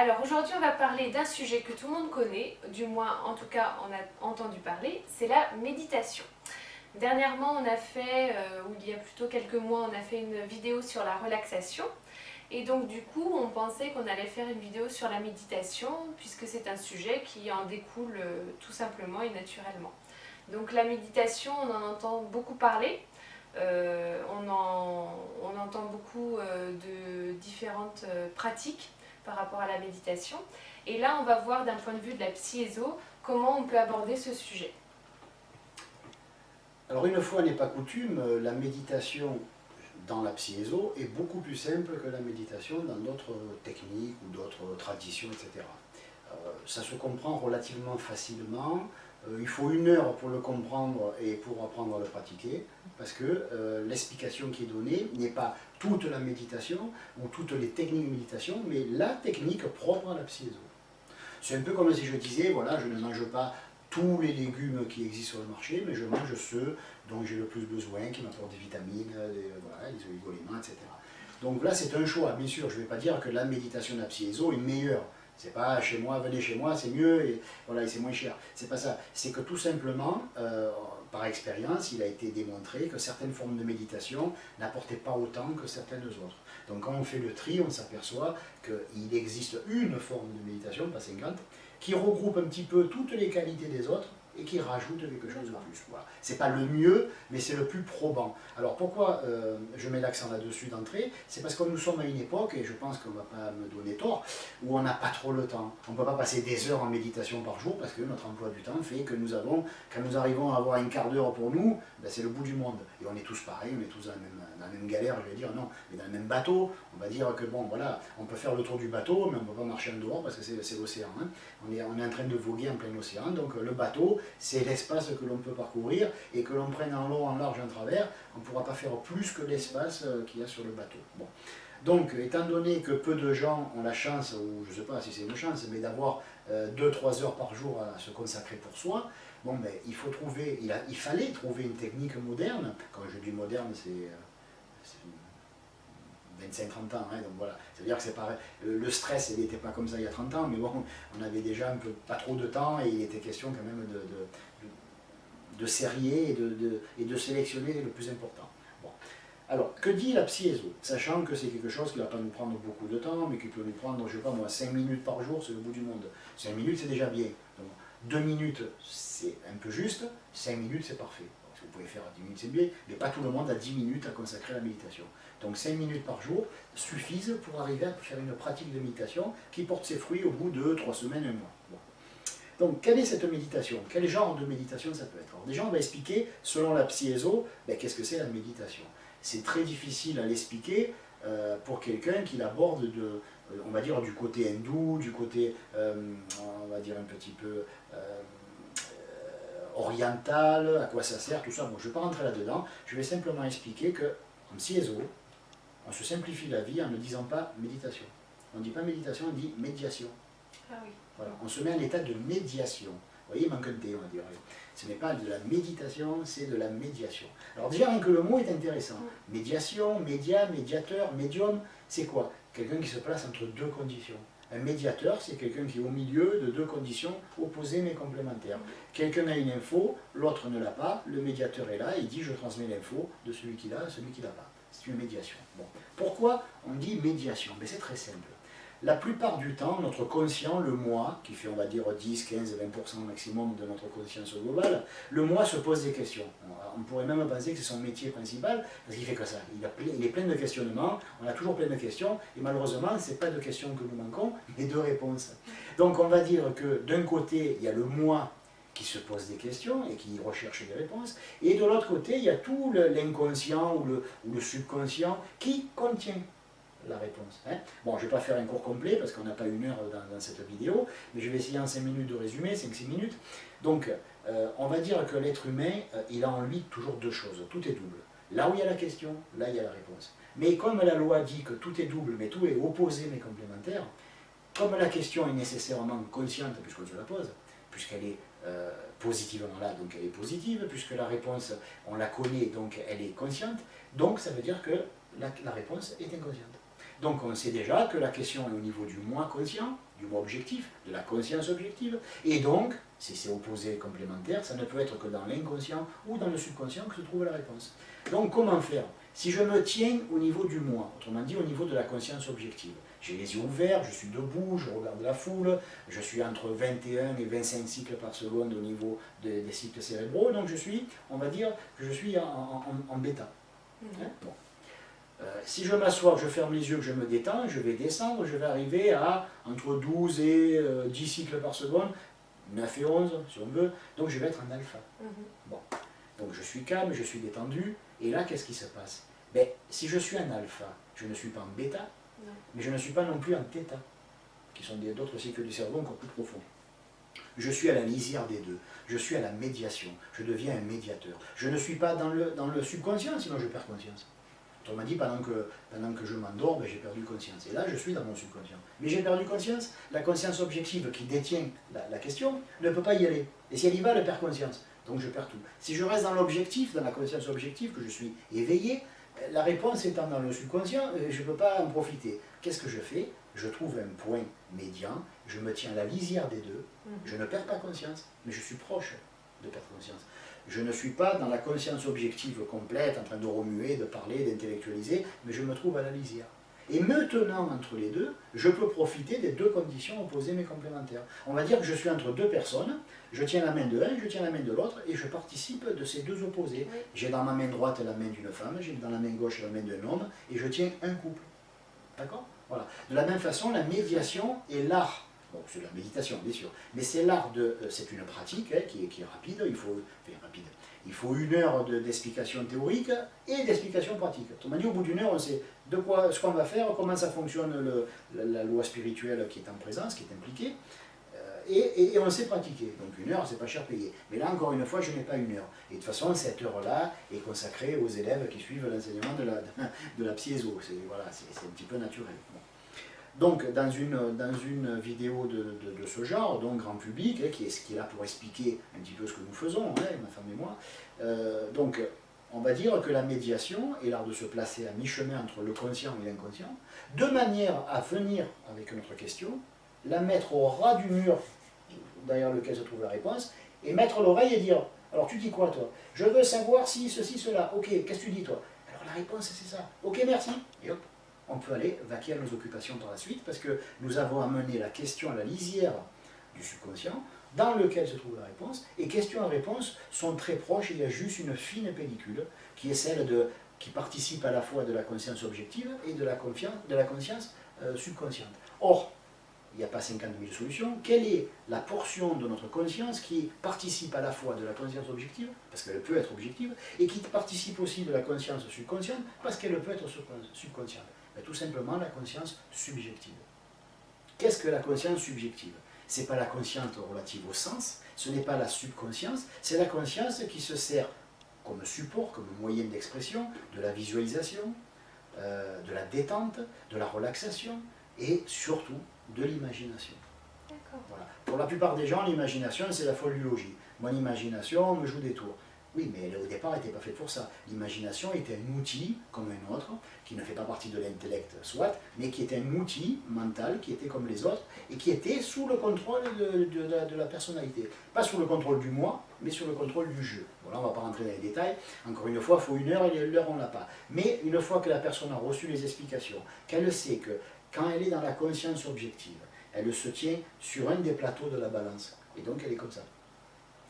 Alors aujourd'hui on va parler d'un sujet que tout le monde connaît, du moins en tout cas on a entendu parler, c'est la méditation. Dernièrement on a fait, ou il y a plutôt quelques mois, on a fait une vidéo sur la relaxation. Et donc du coup on pensait qu'on allait faire une vidéo sur la méditation puisque c'est un sujet qui en découle tout simplement et naturellement. Donc la méditation on en entend beaucoup parler. On entend beaucoup de différentes pratiques par rapport à la méditation. Et là, on va voir d'un point de vue de la psy-éso comment on peut aborder ce sujet. Alors une fois n'est pas coutume, la méditation dans la psy-éso est beaucoup plus simple que la méditation dans d'autres techniques ou d'autres traditions, etc. Ça se comprend relativement facilement. Il faut 1 heure pour le comprendre et pour apprendre à le pratiquer, parce que l'explication qui est donnée n'est pas toute la méditation ou toutes les techniques de méditation, mais la technique propre à la psy-éso. C'est un peu comme si je disais, voilà, je ne mange pas tous les légumes qui existent sur le marché, mais je mange ceux dont j'ai le plus besoin, qui m'apportent des vitamines, voilà, des oligo-éléments, etc. Donc là, c'est un choix. Bien sûr, je ne vais pas dire que la méditation de la psy-éso est meilleure. C'est pas chez moi, venez chez moi, c'est mieux et voilà, c'est moins cher. C'est pas ça. C'est que tout simplement, par expérience, il a été démontré que certaines formes de méditation n'apportaient pas autant que certaines autres. Donc quand on fait le tri, on s'aperçoit qu'il existe une forme de méditation, pas 50, qui regroupe un petit peu toutes les qualités des autres et qui rajoute quelque chose de plus. Voilà. C'est pas le mieux, mais c'est le plus probant. Alors pourquoi je mets l'accent là-dessus d'entrée? C'est parce que nous sommes à une époque, et je pense qu'on ne va pas me donner tort, où on n'a pas trop le temps. On ne peut pas passer des heures en méditation par jour parce que notre emploi du temps fait que nous avons, quand nous arrivons à avoir un quart d'heure pour nous, ben c'est le bout du monde. Et on est tous pareils, on est tous dans la même galère, je vais dire, non, mais dans le même bateau. On va dire que bon, voilà, on peut faire le tour du bateau, mais on ne peut pas marcher en dehors parce que c'est l'océan. Hein. On est en train de voguer en plein océan, donc le bateau, c'est l'espace que l'on peut parcourir, et que l'on prenne en long, en large, en travers, on ne pourra pas faire plus que l'espace qu'il y a sur le bateau. Bon. Donc, étant donné que peu de gens ont la chance, ou je ne sais pas si c'est une chance, mais d'avoir 2-3 heures par jour à se consacrer pour soi, bon, ben, il fallait trouver une technique moderne. Quand je dis moderne, c'est 25-30 ans, hein, donc voilà, c'est-à-dire que c'est pareil, le stress il n'était pas comme ça il y a 30 ans, mais bon, on avait déjà un peu pas trop de temps et il était question quand même de serrer et de sélectionner le plus important. Bon. Alors, que dit la psy-éso? Sachant que c'est quelque chose qui ne va pas nous prendre beaucoup de temps, mais qui peut nous prendre, je ne sais pas moi, 5 minutes par jour, c'est le bout du monde. 5 minutes c'est déjà bien. Donc, 2 minutes c'est un peu juste, 5 minutes c'est parfait. Vous pouvez faire à 10 minutes, c'est bien, mais pas tout le monde a 10 minutes à consacrer à la méditation. Donc 5 minutes par jour suffisent pour arriver à faire une pratique de méditation qui porte ses fruits au bout de 3 semaines, 1 mois. Bon. Donc quelle est cette méditation? Quel genre de méditation ça peut être? Alors déjà on va expliquer, selon la psy-éso, ben, qu'est-ce que c'est la méditation. C'est très difficile à l'expliquer pour quelqu'un qui l'aborde on va dire du côté hindou, du côté, on va dire un petit peu oriental, à quoi ça sert, tout ça. Bon, je ne vais pas rentrer là-dedans, je vais simplement expliquer qu'en psy-éso, on se simplifie la vie en ne disant pas méditation. On ne dit pas méditation, on dit médiation. Ah oui. Voilà, on se met en état de médiation. Vous voyez, il manque un T, on va dire. Ce n'est pas de la méditation, c'est de la médiation. Alors déjà, rien que le mot est intéressant. Médiation, média, médiateur, médium, c'est quoi? Quelqu'un qui se place entre deux conditions. Un médiateur, c'est quelqu'un qui est au milieu de deux conditions opposées mais complémentaires. Quelqu'un a une info, l'autre ne l'a pas, le médiateur est là, il dit je transmets l'info de celui qui l'a à celui qui l'a pas. C'est une médiation. Bon. Pourquoi on dit médiation? C'est très simple. La plupart du temps, notre conscient, le moi, qui fait on va dire 10, 15, 20% maximum de notre conscience globale, le moi se pose des questions. On pourrait même penser que c'est son métier principal, parce qu'il fait que ça. Il est plein de questionnements, on a toujours plein de questions, et malheureusement, ce n'est pas de questions que nous manquons, mais de réponses. Donc on va dire que d'un côté, il y a le moi qui se pose des questions et qui recherche des réponses, et de l'autre côté, il y a tout l'inconscient ou le subconscient qui contient la réponse. Hein. Bon, je ne vais pas faire un cours complet parce qu'on n'a pas 1 heure dans cette vidéo, mais je vais essayer en 5 minutes de résumer, 5-6 minutes. Donc, on va dire que l'être humain, il a en lui toujours 2 choses, tout est double. Là où il y a la question, là il y a la réponse. Mais comme la loi dit que tout est double, mais tout est opposé mais complémentaire, comme la question est nécessairement consciente puisqu'on se la pose, puisqu'elle est positivement là, donc elle est positive, puisque la réponse, on la connaît, donc elle est consciente, donc ça veut dire que la réponse est inconsciente. Donc on sait déjà que la question est au niveau du moi conscient, du moi objectif, de la conscience objective, et donc, si c'est opposé et complémentaire, ça ne peut être que dans l'inconscient ou dans le subconscient que se trouve la réponse. Donc comment faire? Si je me tiens au niveau du moi, autrement dit au niveau de la conscience objective, j'ai les yeux ouverts, je suis debout, je regarde la foule, je suis entre 21 et 25 cycles par seconde au niveau des cycles cérébraux, donc je suis, on va dire que je suis en bêta. Hein, bon. Si je m'assois, je ferme les yeux, que je me détends, je vais descendre, je vais arriver à entre 12 et 10 cycles par seconde, 9 et 11 si on veut, donc je vais être en alpha. Bon. Donc je suis calme, je suis détendu, et là qu'est-ce qui se passe? Ben, si je suis en alpha, je ne suis pas en bêta, mais je ne suis pas non plus en θ, qui sont d'autres cycles du cerveau encore plus profonds. Je suis à la lisière des deux, je suis à la médiation, je deviens un médiateur. Je ne suis pas dans le subconscient, sinon je perds conscience. Autrement dit, pendant que je m'endors, ben, j'ai perdu conscience. Et là, je suis dans mon subconscient. Mais j'ai perdu conscience, la conscience objective qui détient la question ne peut pas y aller. Et si elle y va, elle perd conscience. Donc je perds tout. Si je reste dans l'objectif, dans la conscience objective, que je suis éveillé, la réponse étant dans le subconscient, je ne peux pas en profiter. Qu'est-ce que je fais? Je trouve un point médian, je me tiens à la lisière des deux, je ne perds pas conscience, mais je suis proche de perdre conscience. Je ne suis pas dans la conscience objective complète, en train de remuer, de parler, d'intellectualiser, mais je me trouve à la lisière. Et me tenant entre les deux, je peux profiter des deux conditions opposées mais complémentaires. On va dire que je suis entre deux personnes, je tiens la main de l'un, je tiens la main de l'autre, et je participe de ces deux opposés. Oui. J'ai dans ma main droite la main d'une femme, j'ai dans la main gauche la main d'un homme, et je tiens un couple. D'accord? Voilà. De la même façon, la médiation est l'art. Bon, c'est de la méditation, bien sûr, mais c'est l'art de... c'est une pratique hein, qui est rapide, il faut 1 heure d'explication théorique et d'explication pratique. Autrement dit, au bout d'1 heure, on sait ce qu'on va faire, comment ça fonctionne la loi spirituelle qui est en présence, qui est impliquée, et on sait pratiquer. Donc 1 heure, c'est pas cher payé. Mais là, encore une fois, je n'ai pas 1 heure. Et de toute façon, cette heure-là est consacrée aux élèves qui suivent l'enseignement de la psyéso. Voilà, c'est un petit peu naturel. Bon. Donc, dans une vidéo de ce genre, donc grand public, hein, qui est là pour expliquer un petit peu ce que nous faisons, hein, ma femme et moi, donc on va dire que la médiation est l'art de se placer à mi-chemin entre le conscient et l'inconscient, de manière à venir avec notre question, la mettre au ras du mur derrière lequel se trouve la réponse, et mettre l'oreille et dire, alors tu dis quoi toi? Je veux savoir si, ceci, cela, ok, qu'est-ce que tu dis toi? Alors la réponse c'est ça, ok merci, et hop, on peut aller vaquer à nos occupations par la suite, parce que nous avons amené la question à la lisière du subconscient, dans lequel se trouve la réponse, et question et réponse sont très proches, il y a juste une fine pellicule, qui est celle qui participe à la fois de la conscience objective et de la conscience subconsciente. Or, il n'y a pas 50 000 solutions. Quelle est la portion de notre conscience qui participe à la fois de la conscience objective, parce qu'elle peut être objective, et qui participe aussi de la conscience subconsciente, parce qu'elle peut être subconsciente? Ben, tout simplement la conscience subjective. Qu'est-ce que la conscience subjective? Ce n'est pas la conscience relative au sens, ce n'est pas la subconscience, c'est la conscience qui se sert comme support, comme moyen d'expression, de la visualisation, de la détente, de la relaxation, et surtout de l'imagination. Voilà. Pour la plupart des gens, l'imagination, c'est la folle du logis. Mon imagination me joue des tours. Oui, mais au départ, elle n'était pas faite pour ça. L'imagination était un outil, comme un autre, qui ne fait pas partie de l'intellect, soit, mais qui était un outil mental, qui était comme les autres, et qui était sous le contrôle de la personnalité. Pas sous le contrôle du moi, mais sous le contrôle du jeu. Bon, là, on ne va pas rentrer dans les détails. Encore une fois, il faut 1 heure, et l'heure, on ne l'a pas. Mais une fois que la personne a reçu les explications, qu'elle sait que quand elle est dans la conscience objective, elle se tient sur un des plateaux de la balance. Et donc, elle est comme ça.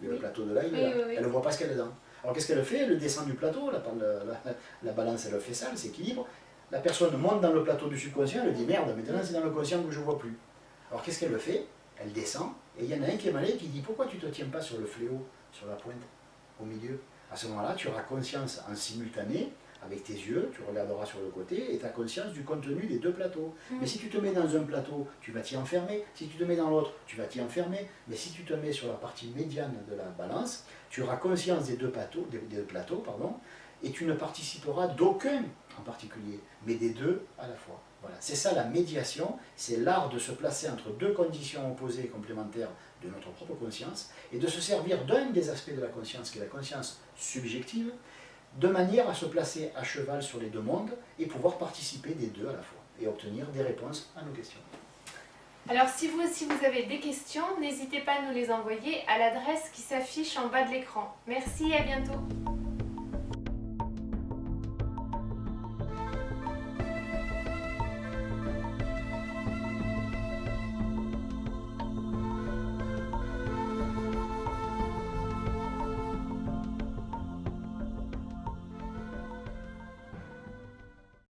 Le plateau de là, il est là. Elle ne voit pas ce qu'elle est dedans. Alors qu'est-ce qu'elle fait? Elle descend du plateau, la balance elle fait ça, elle s'équilibre. La personne monte dans le plateau du subconscient, elle dit merde, maintenant c'est dans le conscient que je ne vois plus. Alors qu'est-ce qu'elle fait? Elle descend, et il y en a un qui est malin qui dit pourquoi tu ne te tiens pas sur le fléau, sur la pointe, au milieu? À ce moment-là, tu auras conscience en simultané, avec tes yeux, tu regarderas sur le côté et tu as conscience du contenu des deux plateaux. Mais si tu te mets dans un plateau, tu vas t'y enfermer. Si tu te mets dans l'autre, tu vas t'y enfermer. Mais si tu te mets sur la partie médiane de la balance, tu auras conscience des deux plateaux, et tu ne participeras d'aucun en particulier, mais des deux à la fois. Voilà. C'est ça la médiation, c'est l'art de se placer entre deux conditions opposées et complémentaires de notre propre conscience, et de se servir d'un des aspects de la conscience, qui est la conscience subjective, de manière à se placer à cheval sur les deux mondes et pouvoir participer des deux à la fois. et obtenir des réponses à nos questions. Alors si vous aussi vous avez des questions, n'hésitez pas à nous les envoyer à l'adresse qui s'affiche en bas de l'écran. Merci et à bientôt.